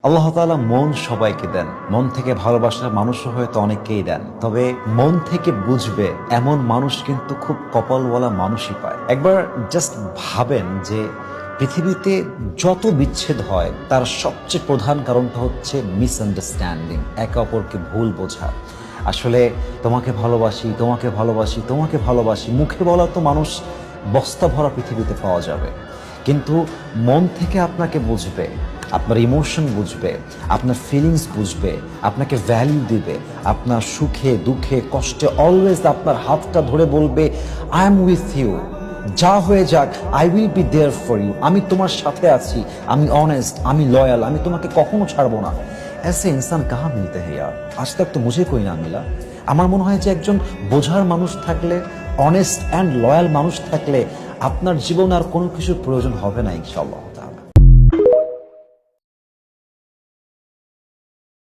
আল্লাহ তাআলা মন সবাইকে দেন, মন থেকে ভালোবাসার মানুষও হয়তো অনেককেই দেন, তবে মন থেকে বুঝবে এমন মানুষ কিন্তু খুব কপালওয়ালা মানুষই পায়। একবার জাস্ট ভাবেন যে পৃথিবীতে যত বিচ্ছেদ হয় তার সবচেয়ে প্রধান কারণটা হচ্ছে মিসআন্ডারস্ট্যান্ডিং, একে অপরকে ভুল বোঝা। আসলে তোমাকে ভালোবাসি, তোমাকে ভালোবাসি, তোমাকে ভালোবাসি, মুখে বলা তো মানুষ বস্তা ভরা পৃথিবীতে পাওয়া যাবে, কিন্তু মন থেকে আপনাকে বুঝবে, আপনার ইমোশন বুঝবে, আপনার ফিলিংস বুঝবে, আপনাকে ভ্যালু দিবে, আপনার সুখে দুঃখে কষ্টে অলওয়েজ আপনার হাতটা ধরে বলবে আই এম উইথ ইউ, যা হয়ে যাক I will be there for you, আমি তোমার সাথে আছি, আমি অনেস্ট, আমি লয়াল, আমি তোমাকে কখনো ছাড়বো না। ऐसे इंसान कहाँ मिलते हैं यार, आज तक तो मुझे कोई ना मिला। আমার মনে হয় যে একজন বোঝার মানুষ থাকলে, অনেস্ট অ্যান্ড লয়াল মানুষ থাকলে আপনার জীবনে আর কোনো কিছুর প্রয়োজন হবে না ইনশাআল্লাহ।